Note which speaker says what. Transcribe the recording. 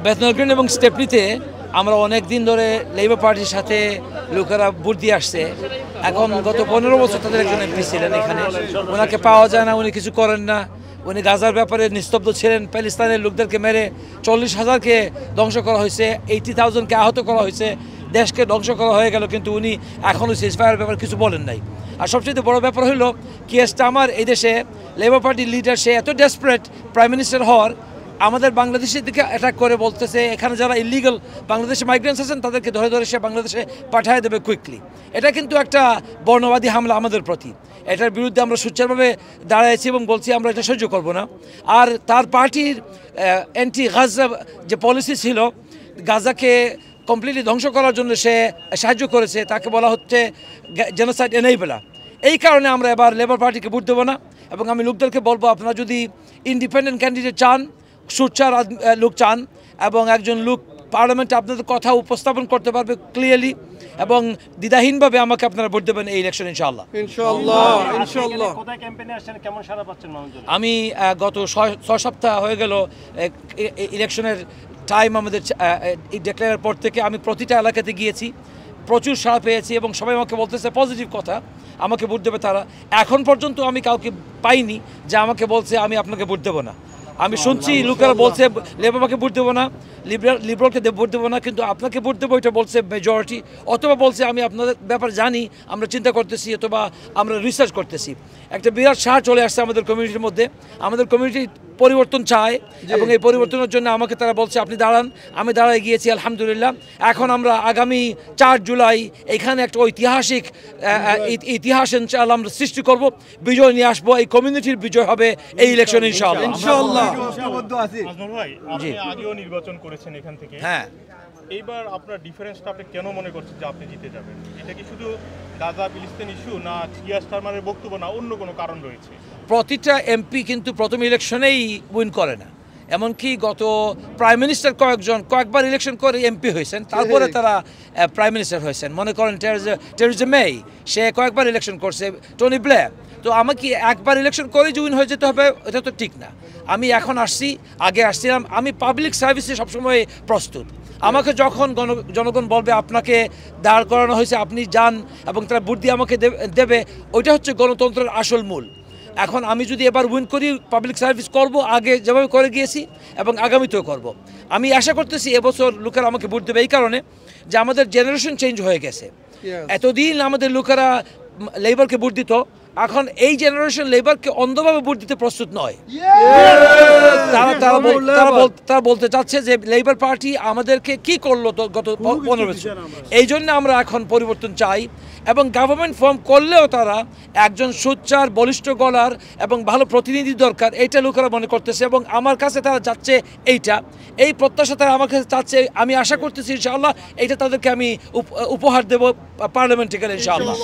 Speaker 1: Bethnal green এবং স্টেপনিতে আমরা অনেক দিন ধরে লেবার পার্টির সাথে লোকেরা ভোট দিয়ে আসছে। এখন গত 15 বছর তাদের একজন এমপি ছিলেন এখানে, ওনাকে পাওয়া যায় না, উনি কিছু করেন না। উনি গাজার ব্যাপারে নিস্তব্ধ ছিলেন। প্যালেস্তাইনের লোকদেরকে মেরে 40,000কে ধ্বংস করা হয়েছে, 80,000কে আহত করা হয়েছে, দেশকে ধ্বংস করা হয়ে গেল, কিন্তু উনি এখনও সিজফায়ারের ব্যাপারে কিছু বলেন নাই। আর সবচেয়ে বড় ব্যাপার হলো কিয়ার স্টারমার এই দেশে লেবার পার্টির লিডার, সে এত ডেসপারেট প্রাইম মিনিস্টার হওয়ার, আমাদের বাংলাদেশের দিকে অ্যাটাক করে বলতেছে এখানে যারা ইলিগাল বাংলাদেশে মাইগ্রেন্টস আছেন তাদেরকে ধরে ধরে সে বাংলাদেশে পাঠিয়ে দেবে কুইকলি। এটা কিন্তু একটা বর্ণবাদী হামলা আমাদের প্রতি। এটার বিরুদ্ধে আমরা সোচ্চারভাবে দাঁড়াইছি এবং বলছি আমরা এটা সহ্য করব না। আর তার পার্টির অ্যান্টি গাজা যে পলিসি ছিল, গাজাকে কমপ্লিটলি ধ্বংস করার জন্য সে সাহায্য করেছে, তাকে বলা হচ্ছে জেনোসাইড এনেবলার। এই কারণে আমরা এবার লেবার পার্টিকে ভোট দেবো না। এবং আমি লোকদেরকে বলবো, আপনারা যদি ইন্ডিপেন্ডেন্ট ক্যান্ডিডেট চান, সোচ্চার লোক চান এবং একজন লোক পার্লামেন্টে আপনাদের কথা উপস্থাপন করতে পারবে ক্লিয়ারলি এবং দ্বিধাহীনভাবে, আমাকে আপনারা ভোট দেবেন এই ইলেকশন ইনশাআল্লাহ। আমি গত 6 সপ্তাহ হয়ে গেল ইলেকশনের টাইম আমাদের ডিক্লেয়ারের পর থেকে আমি প্রতিটা এলাকাতে গিয়েছি, প্রচুর সাড়া পেয়েছি এবং সবাই আমাকে বলতেছে পজিটিভ কথা, আমাকে ভোট দেবে তারা। এখন পর্যন্ত আমি কাউকে পাইনি যে আমাকে বলছে আমি আপনাকে ভোট দেবো না। আমি শুনছি লোকেরা বলছে লেবারকে ভোট দেবো না, লিবারলকে ভোট দেবো না, কিন্তু আপনাকে ভোট দেবো এটা বলছে মেজরিটি, অথবা বলছে আমি আপনাদের ব্যাপার জানি, আমরা চিন্তা করতেছি, অথবা আমরা রিসার্চ করতেছি। একটা বিরাট সার চলে আসছে আমাদের কমিউনিটির মধ্যে। আমাদের কমিউনিটি পরিবর্তন চায় এবং এই পরিবর্তনের জন্য আমাকে তারা বলছে আপনি দাঁড়ান। আমি দাঁড়ায় গিয়েছি আলহামদুলিল্লাহ। এখন আমরা আগামী 4 জুলাই এখানে একটা ঐতিহাসিক ইতিহাস ইনশাআল্লাহ আমরা সৃষ্টি করব, বিজয় নিয়ে আসবো। এই কমিউনিটির বিজয় হবে এই ইলেকশন ইনশাআল্লাহ।
Speaker 2: আপনি আগেও নির্বাচন করেছেন এখান থেকে,
Speaker 1: হ্যাঁ,
Speaker 2: এইবার আপনার ডিফারেন্সটা আপনি কেন মনে করছেন যে আপনি জিতে যাবেন? এটা কি শুধু গাজা ফিলিস্তিন ইস্যু, না কিয়ার স্টারমারের বক্তব্য, না অন্য কোনো কারণ রয়েছে?
Speaker 1: প্রতিটা এমপি কিন্তু প্রথম ইলেকশনেই উইন করে না। এমনকি গত প্রাইম মিনিস্টার কয়েকবার ইলেকশন করে এমপি হয়েছেন, তারপরে তারা প্রাইম মিনিস্টার হয়েছেন। মনে করেন টেরেসা মে, সে কয়েকবার ইলেকশন করছে, টনি ব্লেয়ার। তো আমাকে একবার ইলেকশন করে যে উইন হয়ে যেতে হবে এটা তো ঠিক না। আমি এখন আসছি, আগে আসছিলাম, আমি পাবলিক সার্ভিসে সবসময় প্রস্তুত। আমাকে যখন জনগণ বলবে আপনাকে দাঁড় করানো হয়েছে, আপনি যান এবং তারা ভোট দিয়ে আমাকে দেবে, ওইটা হচ্ছে গণতন্ত্রের আসল মূল। এখন আমি যদি এবার উইন করি, পাবলিক সার্ভিস করব আগে যেভাবে করে গিয়েছি এবং আগামীতেও করব। আমি আশা করতেছি এবছর লোকেরা আমাকে ভোট দেবে এই কারণে যে আমাদের জেনারেশন চেঞ্জ হয়ে গেছে। এতদিন আমাদের লোকেরা লেবারকে ভোট দিত, এখন এই জেনারেশন লেবারকে অন্ধভাবে ভোট দিতে প্রস্তুত নয়। তারা বলতে চাচ্ছে যে লেবার পার্টি আমাদেরকে কি করলো গত 15 বছর। এই জন্য আমরা এখন পরিবর্তন চাই এবং গভর্নমেন্ট ফর্ম করলেও তারা একজন সোচ্চার, বলিষ্ঠ গলার এবং ভালো প্রতিনিধি দরকার, এইটা লোকেরা মনে করতেছে এবং আমার কাছে তারা চাচ্ছে এই প্রত্যাশা তারা আমার কাছে চাচ্ছে। আমি আশা করতেছি ইনশাআল্লাহ এইটা তাদেরকে আমি উপহার দেব পার্লামেন্টে গেলে ইনশাআল্লাহ।